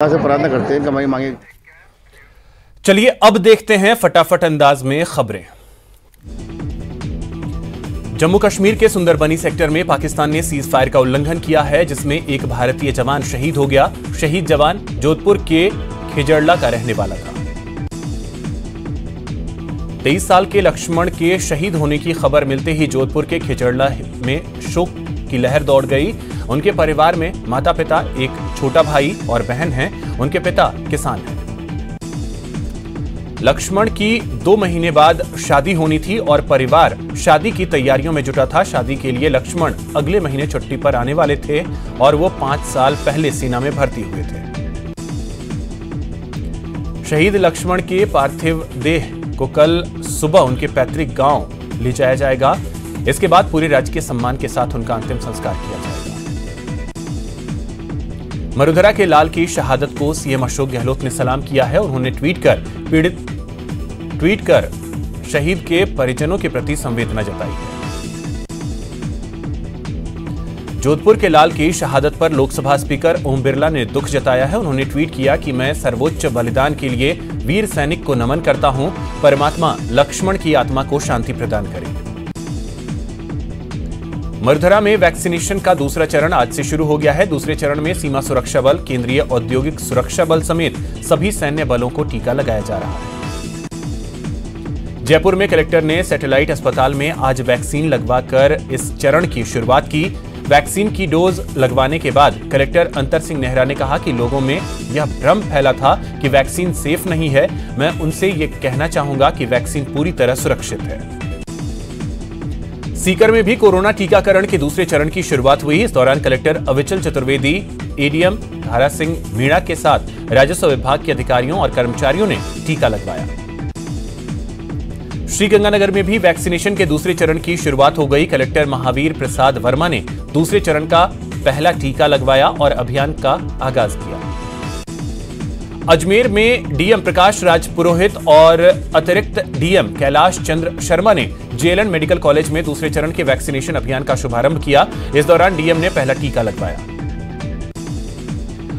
से प्रार्थना करते हैं कमाई मांगे। चलिए अब देखते हैं फटाफट अंदाज में खबरें। जम्मू कश्मीर के सुंदरबनी सेक्टर में पाकिस्तान ने सीज फायर का उल्लंघन किया है, जिसमें एक भारतीय जवान शहीद हो गया। शहीद जवान जोधपुर के खिजड़ला का रहने वाला था। 23 साल के लक्ष्मण के शहीद होने की खबर मिलते ही जोधपुर के खिजड़ला में शोक की लहर दौड़ गई। उनके परिवार में माता पिता, एक छोटा भाई और बहन हैं। उनके पिता किसान हैं। लक्ष्मण की 2 महीने बाद शादी होनी थी और परिवार शादी की तैयारियों में जुटा था। शादी के लिए लक्ष्मण अगले महीने छुट्टी पर आने वाले थे और वो 5 साल पहले सेना में भर्ती हुए थे। शहीद लक्ष्मण के पार्थिव देह को कल सुबह उनके पैतृक गांव ले जाया जाएगा। इसके बाद पूरे राजकीय सम्मान के साथ उनका अंतिम संस्कार किया जाएगा। मरुधरा के लाल की शहादत को सीएम अशोक गहलोत ने सलाम किया है। उन्होंने ट्वीट कर शहीद के परिजनों के प्रति संवेदना जताई है। जोधपुर के लाल की शहादत पर लोकसभा स्पीकर ओम बिरला ने दुख जताया है। उन्होंने ट्वीट किया कि मैं सर्वोच्च बलिदान के लिए वीर सैनिक को नमन करता हूं। परमात्मा लक्ष्मण की आत्मा को शांति प्रदान करे। मरुधरा में वैक्सीनेशन का दूसरा चरण आज से शुरू हो गया है। दूसरे चरण में सीमा सुरक्षा बल, केंद्रीय औद्योगिक सुरक्षा बल समेत सभी सैन्य बलों को टीका लगाया जा रहा है। जयपुर में कलेक्टर ने सैटेलाइट अस्पताल में आज वैक्सीन लगवाकर इस चरण की शुरुआत की। वैक्सीन की डोज लगवाने के बाद कलेक्टर अंतर सिंह नेहरा ने कहा कि लोगों में यह भ्रम फैला था कि वैक्सीन सेफ नहीं है। मैं उनसे यह कहना चाहूंगा कि वैक्सीन पूरी तरह सुरक्षित है। सीकर में भी कोरोना टीकाकरण के दूसरे चरण की शुरुआत हुई। इस दौरान कलेक्टर अविचल चतुर्वेदी, एडीएम धारा सिंह मीणा के साथ राजस्व विभाग के अधिकारियों और कर्मचारियों ने टीका लगवाया। श्रीगंगानगर में भी वैक्सीनेशन के दूसरे चरण की शुरुआत हो गई। कलेक्टर महावीर प्रसाद वर्मा ने दूसरे चरण का पहला टीका लगवाया और अभियान का आगाज किया। अजमेर में डीएम प्रकाश राज पुरोहित और अतिरिक्त डीएम कैलाश चंद्र शर्मा ने जेएलएन मेडिकल कॉलेज में दूसरे चरण के वैक्सीनेशन अभियान का शुभारंभ किया। इस दौरान डीएम ने पहला टीका लगवाया।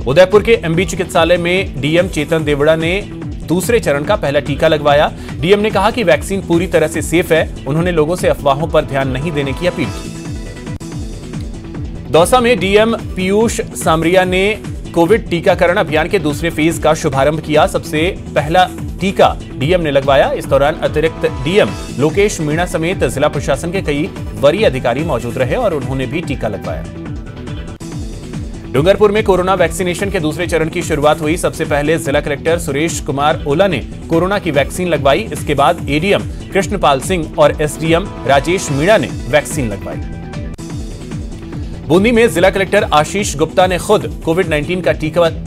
उदयपुर के एमबी चिकित्सालय में डीएम चेतन देवड़ा ने दूसरे चरण का पहला टीका लगवाया। डीएम ने कहा कि वैक्सीन पूरी तरह से सेफ है। उन्होंने लोगों से अफवाहों पर ध्यान नहीं देने की अपील की। दौसा में डीएम पीयूष सामरिया ने कोविड टीकाकरण अभियान के दूसरे फेज का शुभारंभ किया। सबसे पहला टीका डीएम ने लगवाया। इस दौरान अतिरिक्त डीएम लोकेश मीणा समेत जिला प्रशासन के कई वरीय अधिकारी मौजूद रहे और उन्होंने भी टीका लगवाया। डूंगरपुर में कोरोना वैक्सीनेशन के दूसरे चरण की शुरुआत हुई। सबसे पहले जिला कलेक्टर सुरेश कुमार ओला ने कोरोना की वैक्सीन लगवाई। इसके बाद एडीएम कृष्णपाल सिंह और एसडीएम राजेश मीणा ने वैक्सीन लगवाई। बूंदी में जिला कलेक्टर आशीष गुप्ता ने खुद कोविड-19 का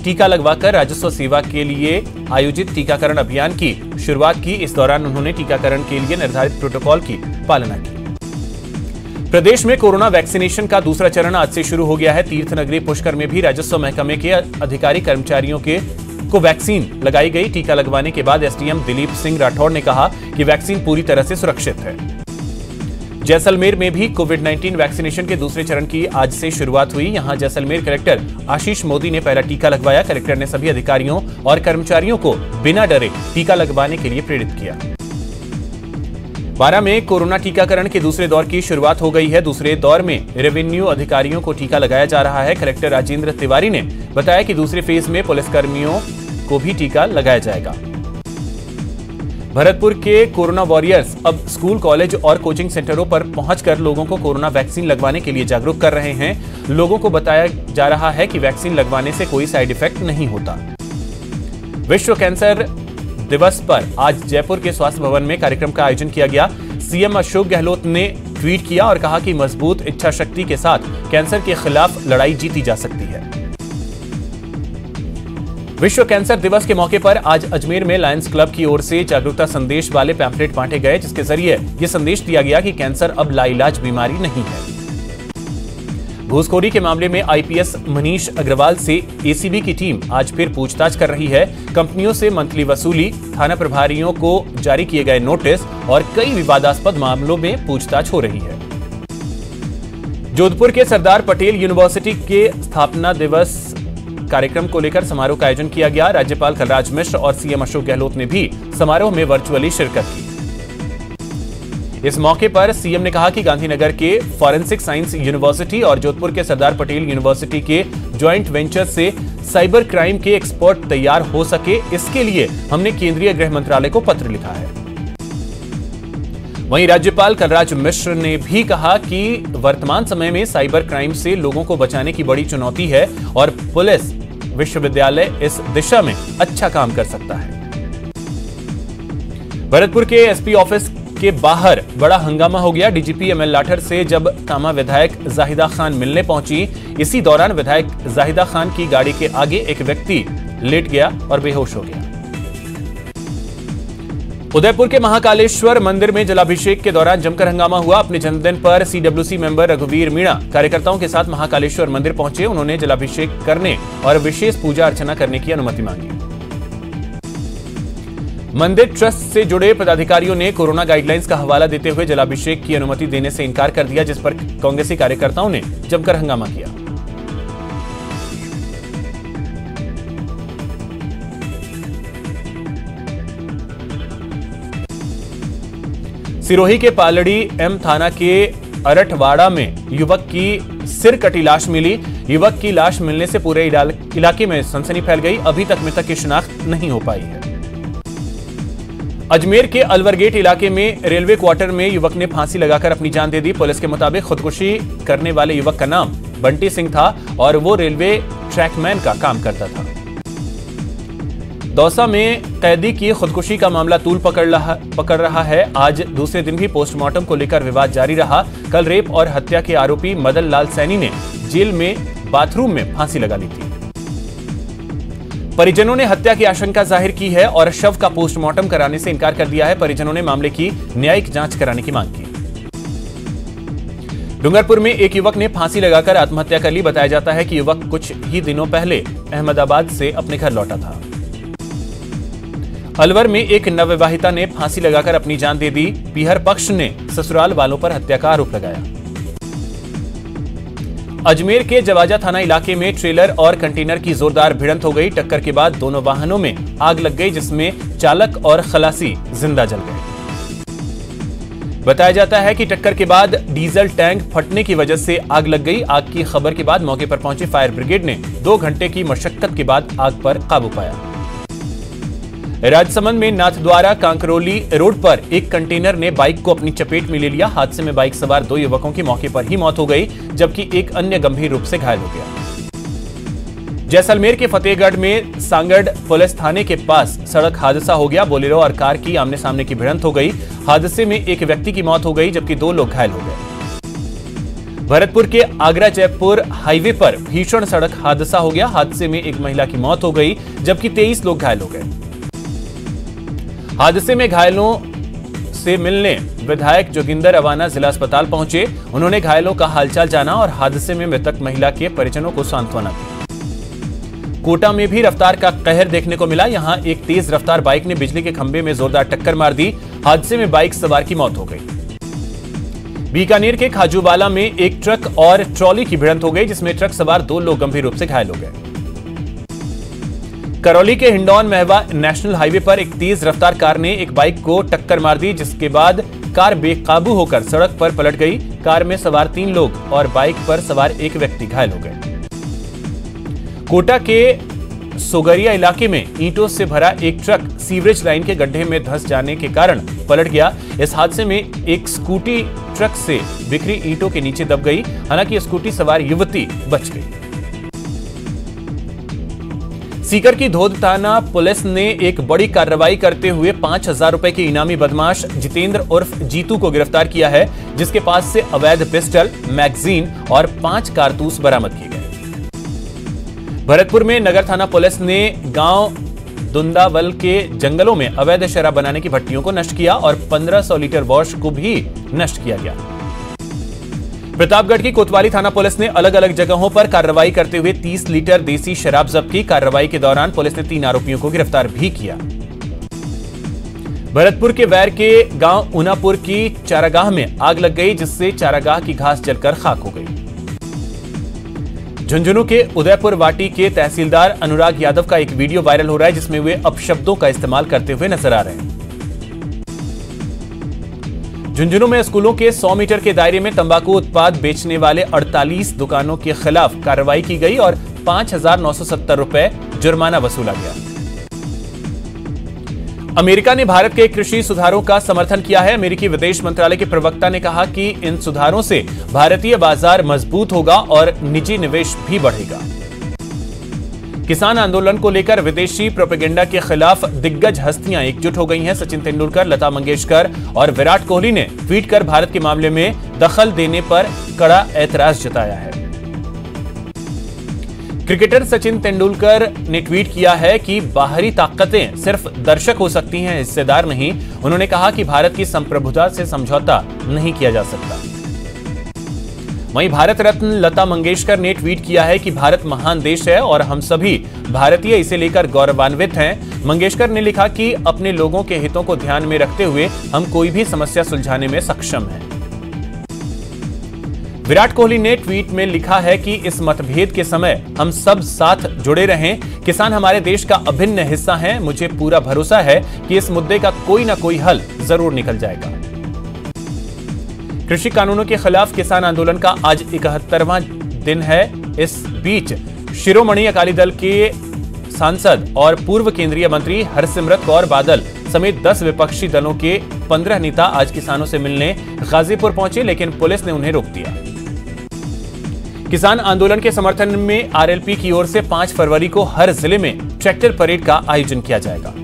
टीका लगवाकर राजस्व सेवा के लिए आयोजित टीकाकरण अभियान की शुरुआत की। इस दौरान उन्होंने टीकाकरण के लिए निर्धारित प्रोटोकॉल की पालना की। प्रदेश में कोरोना वैक्सीनेशन का दूसरा चरण आज से शुरू हो गया है। तीर्थनगरी पुष्कर में भी राजस्व महकमे के अधिकारी कर्मचारियों को वैक्सीन लगाई गई। टीका लगवाने के बाद एसडीएम दिलीप सिंह राठौड़ ने कहा कि वैक्सीन पूरी तरह से सुरक्षित है। जैसलमेर में भी कोविड-19 वैक्सीनेशन के दूसरे चरण की आज से शुरुआत हुई। यहां जैसलमेर कलेक्टर आशीष मोदी ने पहला टीका लगवाया। कलेक्टर ने सभी अधिकारियों और कर्मचारियों को बिना डरे टीका लगवाने के लिए प्रेरित किया। बारां में कोरोना टीकाकरण के दूसरे दौर की शुरुआत हो गई है। दूसरे दौर में रेवेन्यू अधिकारियों को टीका लगाया जा रहा है। कलेक्टर राजेंद्र तिवारी ने बताया कि दूसरे फेज में पुलिसकर्मियों को भी टीका लगाया जाएगा। भरतपुर के कोरोना वॉरियर्स अब स्कूल, कॉलेज और कोचिंग सेंटरों पर पहुंचकर लोगों को कोरोना वैक्सीन लगवाने के लिए जागरूक कर रहे हैं। लोगों को बताया जा रहा है कि वैक्सीन लगवाने से कोई साइड इफेक्ट नहीं होता। विश्व कैंसर दिवस पर आज जयपुर के स्वास्थ्य भवन में कार्यक्रम का आयोजन किया गया। सीएम अशोक गहलोत ने ट्वीट किया और कहा कि मजबूत इच्छा शक्ति के साथ कैंसर के खिलाफ लड़ाई जीती जा सकती है। विश्व कैंसर दिवस के मौके पर आज अजमेर में लायंस क्लब की ओर से जागरूकता संदेश वाले पैम्फलेट बांटे गए, जिसके जरिए यह संदेश दिया गया कि कैंसर अब लाइलाज बीमारी नहीं है। घूसखोरी के मामले में आईपीएस मनीष अग्रवाल से एसीबी की टीम आज फिर पूछताछ कर रही है। कंपनियों से मंथली वसूली, थाना प्रभारियों को जारी किए गए नोटिस और कई विवादास्पद मामलों में पूछताछ हो रही है। जोधपुर के सरदार पटेल यूनिवर्सिटी के स्थापना दिवस कार्यक्रम को लेकर समारोह का आयोजन किया गया। राज्यपाल कलराज मिश्र और सीएम अशोक गहलोत ने भी समारोह में वर्चुअली शिरकत की। इस मौके पर सीएम ने कहा कि गांधीनगर के फॉरेंसिक साइंस यूनिवर्सिटी और जोधपुर के सरदार पटेल यूनिवर्सिटी के ज्वाइंट वेंचर से साइबर क्राइम के एक्सपर्ट तैयार हो सके, इसके लिए हमने केंद्रीय गृह मंत्रालय को पत्र लिखा है। वहीं राज्यपाल कलराज मिश्र ने भी कहा कि वर्तमान समय में साइबर क्राइम से लोगों को बचाने की बड़ी चुनौती है और पुलिस विश्वविद्यालय इस दिशा में अच्छा काम कर सकता है। भरतपुर के एसपी ऑफिस के बाहर बड़ा हंगामा हो गया। डीजीपी एमएल लाठर से जब कामा विधायक जाहिदा खान मिलने पहुंची, इसी दौरान विधायक जाहिदा खान की गाड़ी के आगे एक व्यक्ति लेट गया और बेहोश हो गया। उदयपुर के महाकालेश्वर मंदिर में जलाभिषेक के दौरान जमकर हंगामा हुआ। अपने जन्मदिन पर सीडब्ल्यूसी मेंबर रघुवीर मीणा कार्यकर्ताओं के साथ महाकालेश्वर मंदिर पहुंचे। उन्होंने जलाभिषेक करने और विशेष पूजा अर्चना करने की अनुमति मांगी। मंदिर ट्रस्ट से जुड़े पदाधिकारियों ने कोरोना गाइडलाइंस का हवाला देते हुए जलाभिषेक की अनुमति देने से इनकार कर दिया, जिस पर कांग्रेसी कार्यकर्ताओं ने जमकर हंगामा किया। सिरोही के पालड़ी एम थाना के अरठवाड़ा में युवक की सिर कटी लाश मिली। युवक की लाश मिलने से पूरे इलाके में सनसनी फैल गई। अभी तक मृतक की शिनाख्त नहीं हो पाई है। अजमेर के अलवर गेट इलाके में रेलवे क्वार्टर में युवक ने फांसी लगाकर अपनी जान दे दी। पुलिस के मुताबिक खुदकुशी करने वाले युवक का नाम बंटी सिंह था और वो रेलवे ट्रैकमैन का काम करता था। दौसा में कैदी की खुदकुशी का मामला तूल पकड़ रहा है। आज दूसरे दिन भी पोस्टमार्टम को लेकर विवाद जारी रहा। कल रेप और हत्या के आरोपी मदन लाल सैनी ने जेल में बाथरूम में फांसी लगा ली थी। परिजनों ने हत्या की आशंका जाहिर की है और शव का पोस्टमार्टम कराने से इनकार कर दिया है। परिजनों ने मामले की न्यायिक जांच कराने की मांग की। डूंगरपुर में एक युवक ने फांसी लगाकर आत्महत्या कर ली। बताया जाता है कि युवक कुछ ही दिनों पहले अहमदाबाद से अपने घर लौटा था। अलवर में एक नवविवाहिता ने फांसी लगाकर अपनी जान दे दी। पीहर पक्ष ने ससुराल वालों पर हत्या का आरोप लगाया। अजमेर के जवाजा थाना इलाके में ट्रेलर और कंटेनर की जोरदार भिड़ंत हो गई। टक्कर के बाद दोनों वाहनों में आग लग गई, जिसमें चालक और खलासी जिंदा जल गए। बताया जाता है कि टक्कर के बाद डीजल टैंक फटने की वजह से आग लग गई। आग की खबर के बाद मौके पर पहुंची फायर ब्रिगेड ने 2 घंटे की मशक्कत के बाद आग पर काबू पाया। राजसमंद में नाथद्वारा कांकरोली रोड पर एक कंटेनर ने बाइक को अपनी चपेट में ले लिया। हादसे में बाइक सवार 2 युवकों की मौके पर ही मौत हो गई, जबकि एक अन्य गंभीर रूप से घायल हो गया। जैसलमेर के फतेहगढ़ में सांगड़ पुलिस थाने के पास सड़क हादसा हो गया। बोलेरो और कार की आमने सामने की भिड़ंत हो गई। हादसे में एक व्यक्ति की मौत हो गई, जबकि 2 लोग घायल हो गए। भरतपुर के आगरा जयपुर हाईवे पर भीषण सड़क हादसा हो गया। हादसे में एक महिला की मौत हो गई, जबकि 23 लोग घायल हो गए। हादसे में घायलों से मिलने विधायक जोगिंदर अवाना जिला अस्पताल पहुंचे। उन्होंने घायलों का हालचाल जाना और हादसे में मृतक महिला के परिजनों को सांत्वना दी। कोटा में भी रफ्तार का कहर देखने को मिला। यहां एक तेज रफ्तार बाइक ने बिजली के खंभे में जोरदार टक्कर मार दी। हादसे में बाइक सवार की मौत हो गई। बीकानेर के खाजूवाला में एक ट्रक और ट्रॉली की भिड़ंत हो गई, जिसमें ट्रक सवार 2 लोग गंभीर रूप से घायल हो गए। करौली के हिंडौन महवा नेशनल हाईवे पर एक तेज रफ्तार कार ने एक बाइक को टक्कर मार दी, जिसके बाद कार बेकाबू होकर सड़क पर पलट गई। कार में सवार 3 लोग और बाइक पर सवार एक व्यक्ति घायल हो गए। कोटा के सोगरिया इलाके में ईंटों से भरा एक ट्रक सीवरेज लाइन के गड्ढे में धंस जाने के कारण पलट गया। इस हादसे में एक स्कूटी ट्रक से बिखरी ईंटों के नीचे दब गई। हालांकि स्कूटी सवार युवती बच गई। सीकर की धोद थाना पुलिस ने एक बड़ी कार्रवाई करते हुए 5000 रुपए के इनामी बदमाश जितेंद्र उर्फ जीतू को गिरफ्तार किया है, जिसके पास से अवैध पिस्टल, मैगजीन और 5 कारतूस बरामद किए गए। भरतपुर में नगर थाना पुलिस ने गांव दुंदावल के जंगलों में अवैध शराब बनाने की भट्टियों को नष्ट किया और 1500 लीटर वॉश को भी नष्ट किया गया। प्रतापगढ़ की कोतवाली थाना पुलिस ने अलग अलग जगहों पर कार्रवाई करते हुए 30 लीटर देसी शराब जब्त की। कार्रवाई के दौरान पुलिस ने 3 आरोपियों को गिरफ्तार भी किया। भरतपुर के वैर के गांव ऊनापुर की चारागाह में आग लग गई, जिससे चारागाह की घास जलकर खाक हो गई। झुंझुनू के उदयपुर वाटी के तहसीलदार अनुराग यादव का एक वीडियो वायरल हो रहा है जिसमें वे अपशब्दों का इस्तेमाल करते हुए नजर आ रहे हैं। झुंझुनू में स्कूलों के 100 मीटर के दायरे में तंबाकू उत्पाद बेचने वाले 48 दुकानों के खिलाफ कार्रवाई की गई और 5,970 रुपए जुर्माना वसूला गया। अमेरिका ने भारत के कृषि सुधारों का समर्थन किया है। अमेरिकी विदेश मंत्रालय के प्रवक्ता ने कहा कि इन सुधारों से भारतीय बाजार मजबूत होगा और निजी निवेश भी बढ़ेगा। किसान आंदोलन को लेकर विदेशी प्रोपेगेंडा के खिलाफ दिग्गज हस्तियां एकजुट हो गई हैं। सचिन तेंदुलकर, लता मंगेशकर और विराट कोहली ने ट्वीट कर भारत के मामले में दखल देने पर कड़ा ऐतराज जताया है। क्रिकेटर सचिन तेंदुलकर ने ट्वीट किया है कि बाहरी ताकतें सिर्फ दर्शक हो सकती हैं, हिस्सेदार नहीं। उन्होंने कहा कि भारत की संप्रभुता से समझौता नहीं किया जा सकता। वहीं भारत रत्न लता मंगेशकर ने ट्वीट किया है कि भारत महान देश है और हम सभी भारतीय इसे लेकर गौरवान्वित हैं। मंगेशकर ने लिखा कि अपने लोगों के हितों को ध्यान में रखते हुए हम कोई भी समस्या सुलझाने में सक्षम हैं। विराट कोहली ने ट्वीट में लिखा है कि इस मतभेद के समय हम सब साथ जुड़े रहें। किसान हमारे देश का अभिन्न हिस्सा हैं। मुझे पूरा भरोसा है कि इस मुद्दे का कोई ना कोई हल जरूर निकल जाएगा। कृषि कानूनों के खिलाफ किसान आंदोलन का आज 71वां दिन है। इस बीच शिरोमणि अकाली दल के सांसद और पूर्व केंद्रीय मंत्री हरसिमरत कौर बादल समेत 10 विपक्षी दलों के 15 नेता आज किसानों से मिलने गाजीपुर पहुंचे, लेकिन पुलिस ने उन्हें रोक दिया। किसान आंदोलन के समर्थन में आरएलपी की ओर से 5 फरवरी को हर जिले में ट्रैक्टर परेड का आयोजन किया जाएगा।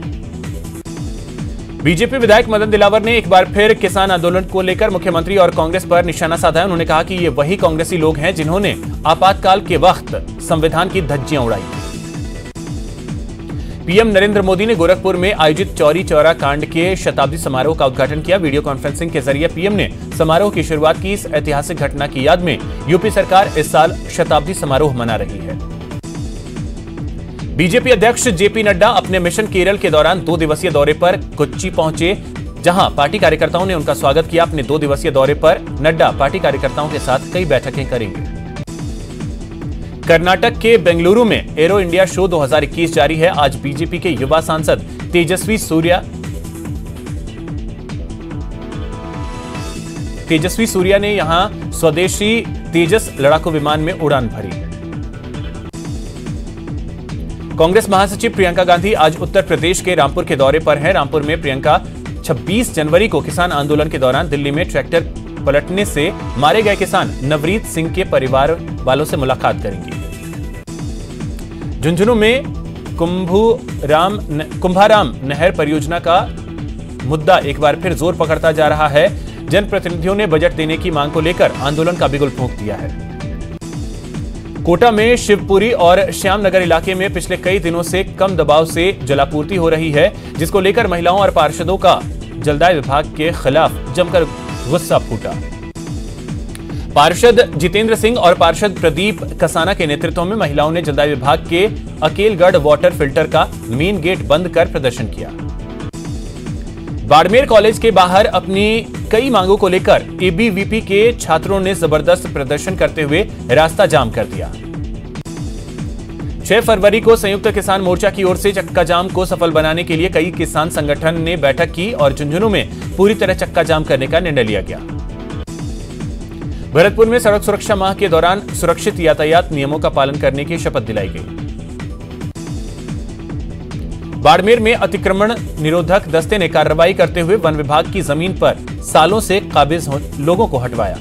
बीजेपी विधायक मदन दिलावर ने एक बार फिर किसान आंदोलन को लेकर मुख्यमंत्री और कांग्रेस पर निशाना साधा है। उन्होंने कहा कि ये वही कांग्रेसी लोग हैं जिन्होंने आपातकाल के वक्त संविधान की धज्जियां उड़ाई। पीएम नरेंद्र मोदी ने गोरखपुर में आयोजित चौरी चौरा कांड के शताब्दी समारोह का उद्घाटन किया। वीडियो कॉन्फ्रेंसिंग के जरिए पीएम ने समारोह की शुरुआत की। इस ऐतिहासिक घटना की याद में यूपी सरकार इस साल शताब्दी समारोह मना रही है। बीजेपी अध्यक्ष जेपी नड्डा अपने मिशन केरल के दौरान 2 दिवसीय दौरे पर कोच्चि पहुंचे, जहां पार्टी कार्यकर्ताओं ने उनका स्वागत किया। अपने 2 दिवसीय दौरे पर नड्डा पार्टी कार्यकर्ताओं के साथ कई बैठकें करेंगे। कर्नाटक के बेंगलुरु में एरो इंडिया शो 2021 जारी है। आज बीजेपी के युवा सांसद तेजस्वी सूर्या ने यहां स्वदेशी तेजस लड़ाकू विमान में उड़ान भरी। कांग्रेस महासचिव प्रियंका गांधी आज उत्तर प्रदेश के रामपुर के दौरे पर हैं। रामपुर में प्रियंका 26 जनवरी को किसान आंदोलन के दौरान दिल्ली में ट्रैक्टर पलटने से मारे गए किसान नवरीत सिंह के परिवार वालों से मुलाकात करेंगी। झुंझुनू में कुंभाराम नहर परियोजना का मुद्दा एक बार फिर जोर पकड़ता जा रहा है। जनप्रतिनिधियों ने बजट देने की मांग को लेकर आंदोलन का बिगुल फूंक दिया है। कोटा में शिवपुरी और श्यामनगर इलाके में पिछले कई दिनों से कम दबाव से जलापूर्ति हो रही है, जिसको लेकर महिलाओं और पार्षदों का जलदाय विभाग के खिलाफ जमकर गुस्सा फूटा। पार्षद जितेंद्र सिंह और पार्षद प्रदीप कसाना के नेतृत्व में महिलाओं ने जलदाय विभाग के अकेलगढ़ वाटर फिल्टर का मेन गेट बंद कर प्रदर्शन किया। बाड़मेर कॉलेज के बाहर अपनी कई मांगों को लेकर एबीवीपी के छात्रों ने जबरदस्त प्रदर्शन करते हुए रास्ता जाम कर दिया। 6 फरवरी को संयुक्त किसान मोर्चा की ओर से चक्का जाम को सफल बनाने के लिए कई किसान संगठन ने बैठक की और झुंझुनू में पूरी तरह चक्का जाम करने का निर्णय लिया गया। भरतपुर में सड़क सुरक्षा माह के दौरान सुरक्षित यातायात नियमों का पालन करने की शपथ दिलाई गई। बाड़मेर में अतिक्रमण निरोधक दस्ते ने कार्रवाई करते हुए वन विभाग की जमीन पर सालों से काबिज लोगों को हटवाया।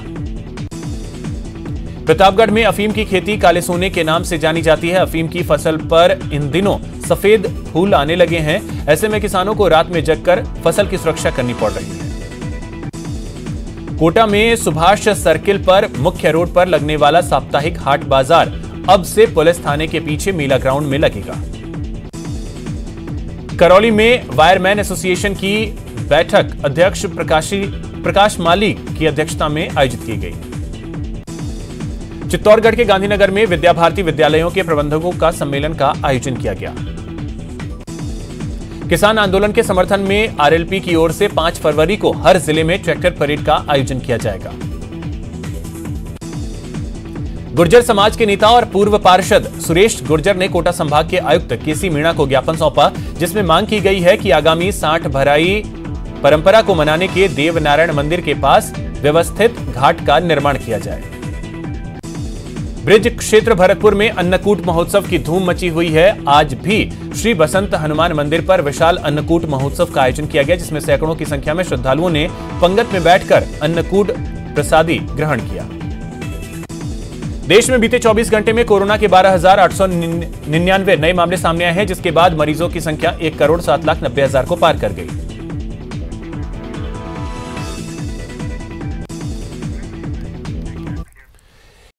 प्रतापगढ़ में अफीम की खेती काले सोने के नाम से जानी जाती है। अफीम की फसल पर इन दिनों सफेद फूल आने लगे हैं। ऐसे में किसानों को रात में जगकर फसल की सुरक्षा करनी पड़ रही है। कोटा में सुभाष सर्किल पर मुख्य रोड पर लगने वाला साप्ताहिक हाट बाजार अब से पुलिस थाने के पीछे मेला ग्राउंड में लगेगा। करौली में वायरमैन एसोसिएशन की बैठक अध्यक्ष प्रकाश माली की अध्यक्षता में आयोजित की गई। चित्तौड़गढ़ के गांधीनगर में विद्या भारती विद्यालयों के प्रबंधकों का सम्मेलन का आयोजन किया गया। किसान आंदोलन के समर्थन में आरएलपी की ओर से 5 फरवरी को हर जिले में ट्रैक्टर परेड का आयोजन किया जाएगा। गुर्जर समाज के नेता और पूर्व पार्षद सुरेश गुर्जर ने कोटा संभाग के आयुक्त केसी मीणा को ज्ञापन सौंपा, जिसमें मांग की गई है कि आगामी 60 भराई परंपरा को मनाने के देवनारायण मंदिर के पास व्यवस्थित घाट का निर्माण किया जाए। ब्रिज क्षेत्र भरतपुर में अन्नकूट महोत्सव की धूम मची हुई है। आज भी श्री बसंत हनुमान मंदिर पर विशाल अन्नकूट महोत्सव का आयोजन किया गया, जिसमें सैकड़ों की संख्या में श्रद्धालुओं ने पंगत में बैठकर अन्नकूट प्रसादी ग्रहण किया। देश में बीते 24 घंटे में कोरोना के 12,899 नए मामले सामने आए हैं, जिसके बाद मरीजों की संख्या 1,07,90,000 को पार कर गई।